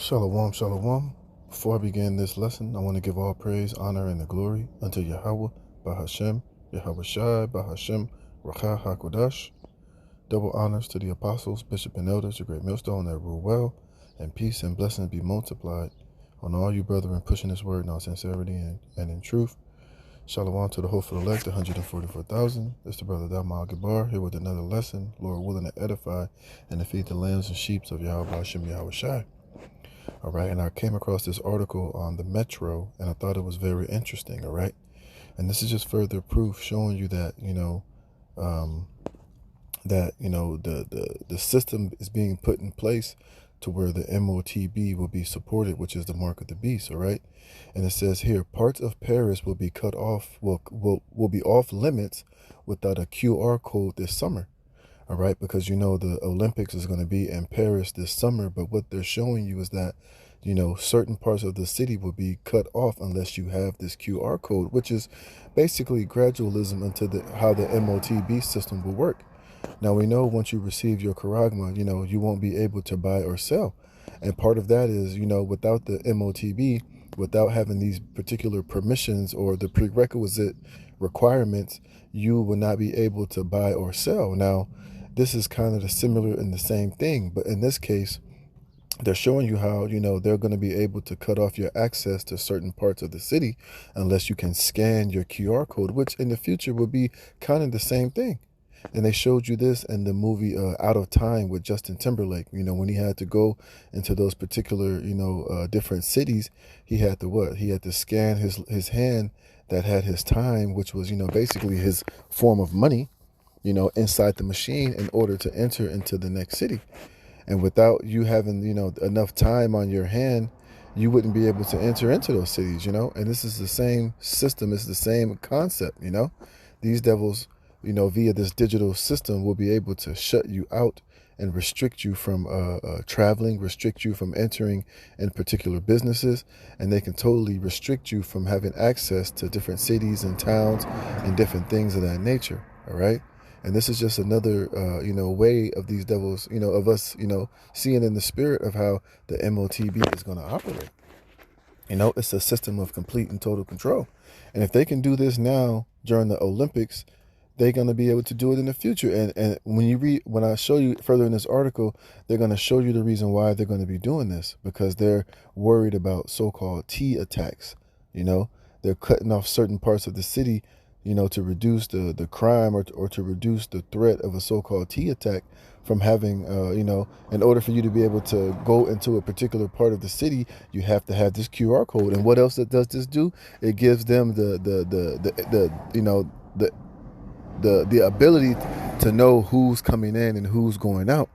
Shalom, shalom. Before I begin this lesson, I want to give all praise, honor, and the glory unto Yahweh, Bahashem, Yahweh Shai, Bahashem, Rakha HaKodash. Double honors to the apostles, bishop, and elders, the great millstone that rule well, and peace and blessings be multiplied on all you brethren pushing this word in all sincerity and in truth. Shalom to the hopeful elect, 144,000. It's the brother Damal Gabar here with another lesson, Lord willing to edify and to feed the lambs and sheep of Yahweh Bahashem, Yahweh Shai. All right, and I came across this article on the Metro, and I thought it was very interesting. All right, and this is just further proof showing you that the system is being put in place to where the MOTB will be supported, which is the mark of the beast. All right, and it says here parts of Paris will be cut off, will be off limits without a QR code this summer. All right, because the Olympics is going to be in Paris this summer, but what they're showing you is that certain parts of the city will be cut off unless you have this QR code, which is basically gradualism into how the MOTB system will work. Now we know once you receive your charagma, you won't be able to buy or sell, and part of that is without the MOTB, without having these particular permissions or the prerequisite requirements, you will not be able to buy or sell. Now, this is kind of the similar in the same thing, but in this case, they're showing you how, they're going to be able to cut off your access to certain parts of the city unless you can scan your QR code, which in the future will be kind of the same thing. And they showed you this in the movie Out of Time with Justin Timberlake. When he had to go into those particular, different cities, he had to what? He had to scan his hand that had his time, which was, basically his form of money, inside the machine in order to enter into the next city. And without you having, enough time on your hand, you wouldn't be able to enter into those cities, And this is the same system. It's the same concept, These devils, via this digital system will be able to shut you out and restrict you from traveling, restrict you from entering in particular businesses, and they can totally restrict you from having access to different cities and towns and different things of that nature, all right? And this is just another, way of these devils, of us, seeing in the spirit of how the MOTB is going to operate. It's a system of complete and total control. And if they can do this now during the Olympics, they're going to be able to do it in the future. And when I show you further in this article, they're going to show you the reason why they're going to be doing this, because they're worried about so-called T attacks. They're cutting off certain parts of the city, to reduce the crime or to reduce the threat of a so-called T attack from having, in order for you to be able to go into a particular part of the city, you have to have this QR code. And what else does this do? It gives them the ability to know who's coming in and who's going out.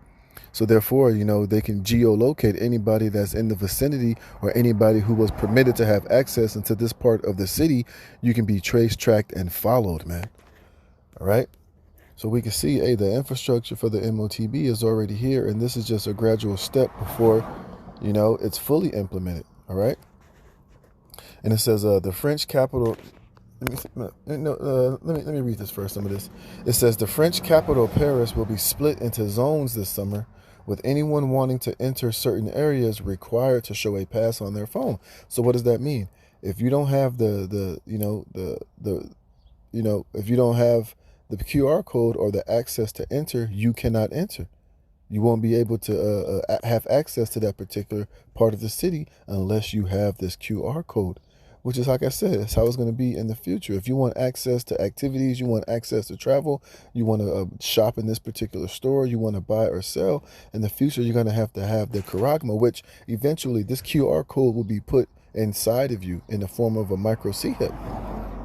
So therefore, they can geolocate anybody that's in the vicinity or anybody who was permitted to have access into this part of the city. You can be traced, tracked, and followed, man. All right. So we can see, the infrastructure for the MOTB is already here, and this is just a gradual step before, it's fully implemented. All right. And it says the French capital. Let me read this first. Some of this. It says the French capital, Paris, will be split into zones this summer, with anyone wanting to enter certain areas required to show a pass on their phone. So what does that mean? If you don't have if you don't have the QR code or the access to enter, you cannot enter. You won't be able to have access to that particular part of the city unless you have this QR code, which is, like I said, it's how it's going to be in the future. If you want access to activities, you want access to travel, you want to shop in this particular store, you want to buy or sell, in the future, you're going to have the charagma, which eventually this QR code will be put inside of you in the form of a micro C-hip.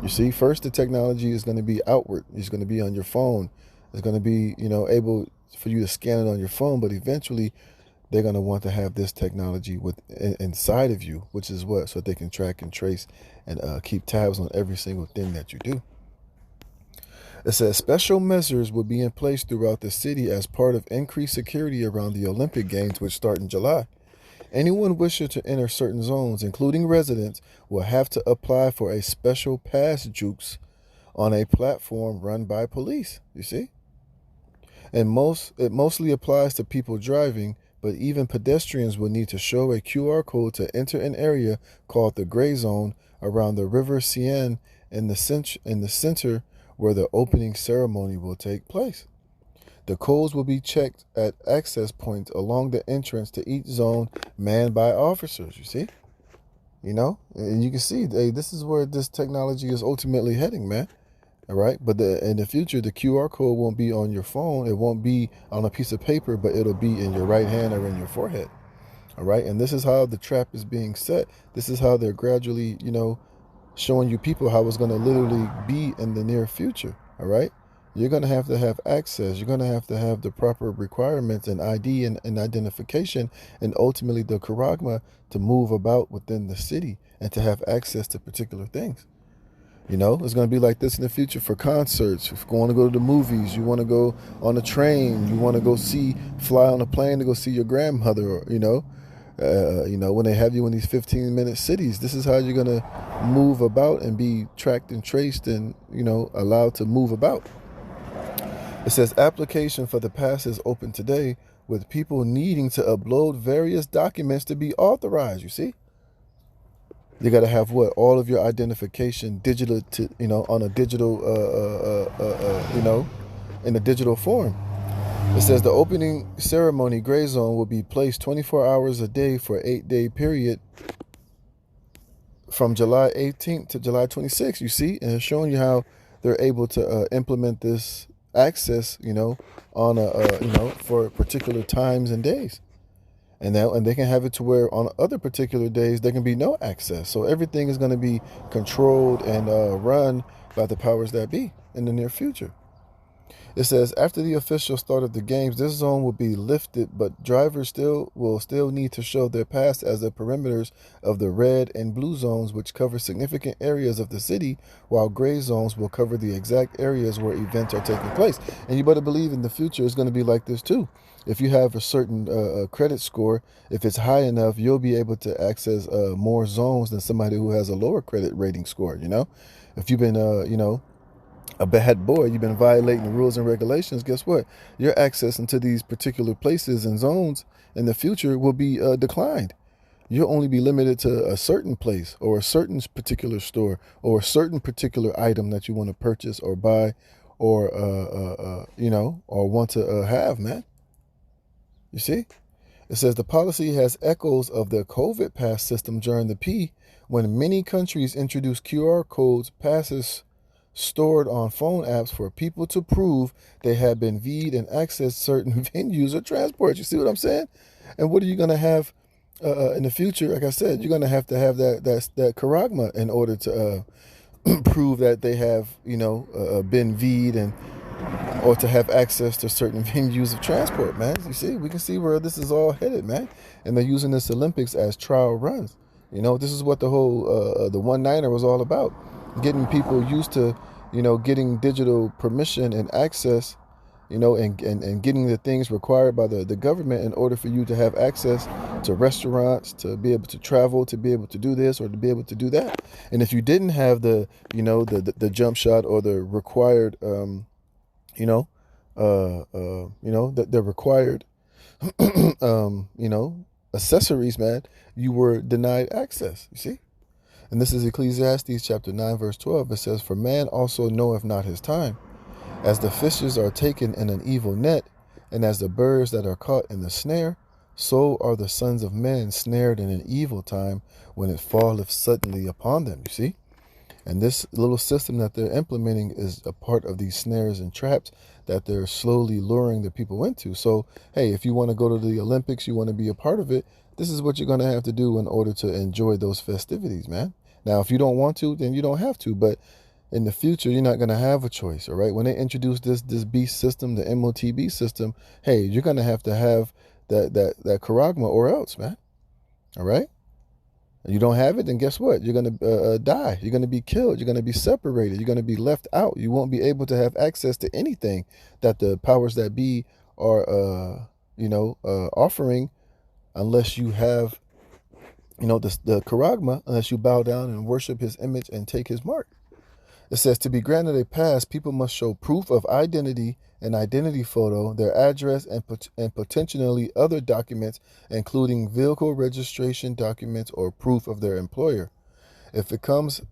You see, first the technology is going to be outward. It's going to be on your phone. It's going to be, able for you to scan it on your phone, but eventually they're going to want to have this technology inside of you, which is what? So they can track and trace and keep tabs on every single thing that you do. It says special measures will be in place throughout the city as part of increased security around the Olympic Games, which start in July. Anyone wishing to enter certain zones, including residents, will have to apply for a special pass jukes on a platform run by police. You see? And it mostly applies to people driving, but even pedestrians will need to show a QR code to enter an area called the gray zone around the River Seine in the center where the opening ceremony will take place. The codes will be checked at access points along the entrance to each zone manned by officers, you see? And you can see, hey, this is where this technology is ultimately heading, man. All right. But in the future, the QR code won't be on your phone. It won't be on a piece of paper, but it'll be in your right hand or in your forehead. All right. And this is how the trap is being set. This is how they're gradually, showing you people how it's going to literally be in the near future. All right. You're going to have access. You're going to have the proper requirements and ID and identification and ultimately the charagma to move about within the city and to have access to particular things. It's going to be like this in the future for concerts. If you want to go to the movies, you want to go on a train, you want to go fly on a plane to go see your grandmother, when they have you in these 15-minute cities, this is how you're going to move about and be tracked and traced and, allowed to move about. It says application for the pass is open today with people needing to upload various documents to be authorized, you see? You got to have all of your identification digital on a digital, in a digital form. It says the opening ceremony gray zone will be placed 24 hours a day for an 8-day period from July 18th to July 26th, you see? And it's showing you how they're able to implement this access, on for particular times and days. And they can have it to where on other particular days there can be no access. So everything is going to be controlled and run by the powers that be in the near future. It says after the official start of the games, this zone will be lifted, but drivers will still need to show their pass as the perimeters of the red and blue zones, which cover significant areas of the city, while gray zones will cover the exact areas where events are taking place. And you better believe in the future it's going to be like this too. If you have a certain credit score, if it's high enough, you'll be able to access more zones than somebody who has a lower credit rating score. If you've been, a bad boy, you've been violating the rules and regulations, guess what? Your access into these particular places and zones in the future will be declined. You'll only be limited to a certain place or a certain particular store or a certain particular item that you want to purchase or buy or, or want to have, man. You see? It says the policy has echoes of the COVID pass system during the P when many countries introduced QR codes, passes stored on phone apps for people to prove they had been V'd and accessed certain venues or transport. You see what I'm saying? And what are you going to have in the future? Like I said, you're going to have that charagma in order to prove that they have, been V'd and or to have access to certain venues of transport, man. You see, we can see where this is all headed, man. And they're using this Olympics as trial runs. This is what the whole the one-niner was all about. Getting people used to, getting digital permission and access, and getting the things required by the government in order for you to have access to restaurants, to be able to travel, to be able to do this or to be able to do that. And if you didn't have the jump shot or the required, the required, accessories, man, you were denied access, you see? And this is Ecclesiastes chapter 9, verse 12. It says, for man also knoweth not his time, as the fishes are taken in an evil net, and as the birds that are caught in the snare, so are the sons of men snared in an evil time when it falleth suddenly upon them, you see? And this little system that they're implementing is a part of these snares and traps that they're slowly luring the people into. So, hey, if you want to go to the Olympics, you want to be a part of it, this is what you're going to have to do in order to enjoy those festivities, man. Now, if you don't want to, then you don't have to. But in the future, you're not going to have a choice, all right? When they introduce this beast system, the MOTB system, hey, you're going to have that charagma or else, man, all right? You don't have it, then guess what? You're going to die. You're going to be killed. You're going to be separated. You're going to be left out. You won't be able to have access to anything that the powers that be are, offering unless you have, the charagma, unless you bow down and worship his image and take his mark. It says to be granted a pass, people must show proof of identity, an identity photo, their address, and potentially other documents, including vehicle registration documents or proof of their employer. If it comes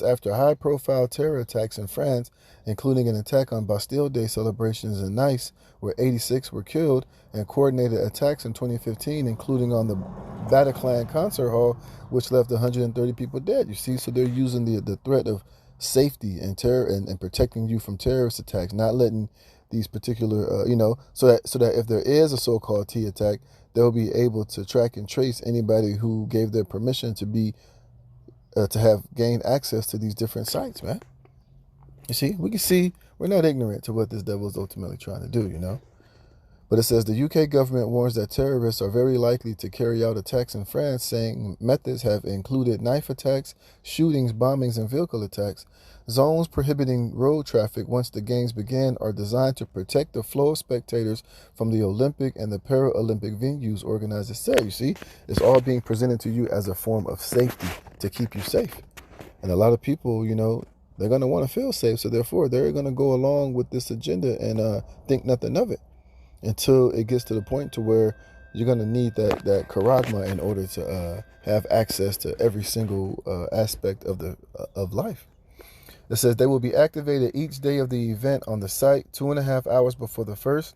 after high-profile terror attacks in France, including an attack on Bastille Day celebrations in Nice, where 86 were killed, and coordinated attacks in 2015, including on the Bataclan concert hall, which left 130 people dead. You see, so they're using the threat of safety and terror and protecting you from terrorist attacks, not letting these particular, so that if there is a so-called T attack, they'll be able to track and trace anybody who gave their permission to be to have gained access to these different sites, man. You see, we can see we're not ignorant to what this devil is ultimately trying to do, But it says the UK government warns that terrorists are very likely to carry out attacks in France, saying methods have included knife attacks, shootings, bombings, and vehicle attacks. Zones prohibiting road traffic once the games begin are designed to protect the flow of spectators from the Olympic and the Paralympic venues, organizers say. You see, it's all being presented to you as a form of safety to keep you safe. And a lot of people, they're going to want to feel safe, so therefore they're going to go along with this agenda and think nothing of it until it gets to the point to where you're going to need that charagma in order to have access to every single aspect of life. It says they will be activated each day of the event on the site, 2.5 hours before the first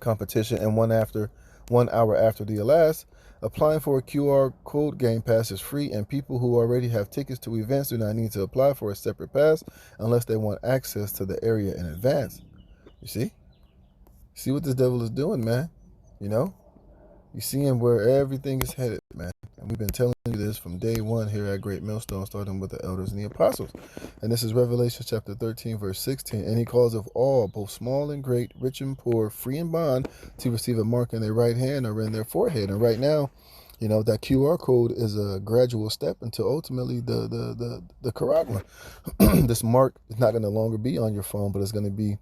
competition and 1 hour after the last. Applying for a QR code game pass is free, and people who already have tickets to events do not need to apply for a separate pass unless they want access to the area in advance. You see? See what this devil is doing, man? You seeing where everything is headed, man. And we've been telling you this from day one here at Great Millstone, starting with the elders and the apostles. And this is Revelation chapter 13, verse 16. And he calls of all, both small and great, rich and poor, free and bond, to receive a mark in their right hand or in their forehead. And right now, that QR code is a gradual step until ultimately the charagma. This mark is not going to longer be on your phone, but it's going to be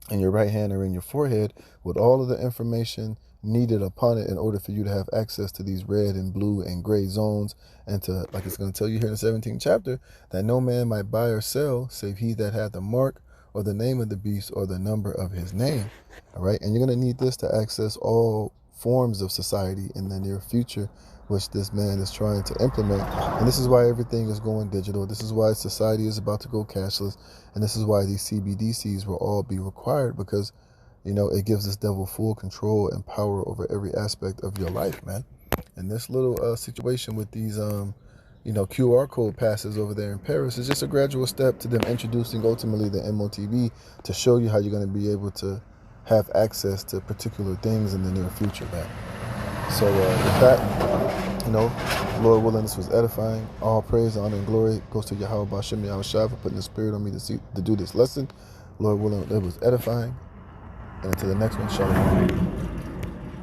in your right hand or in your forehead with all of the information needed upon it in order for you to have access to these red and blue and gray zones, and to, like it's going to tell you here in the 17th chapter, that no man might buy or sell save he that had the mark or the name of the beast or the number of his name. All right, and you're going to need this to access all forms of society in the near future, which this man is trying to implement. And this is why everything is going digital. This is why society is about to go cashless, and this is why these CBDCs will all be required, because it gives this devil full control and power over every aspect of your life, man. And this little situation with these, QR code passes over there in Paris is just a gradual step to them introducing ultimately the MOTB to show you how you're going to be able to have access to particular things in the near future, man. So with that, Lord willing, this was edifying. All praise, honor, and glory goes to Yahweh Bashem Yahushua for putting the spirit on me to do this lesson. Lord willing, it was edifying. And until the next one, shalom.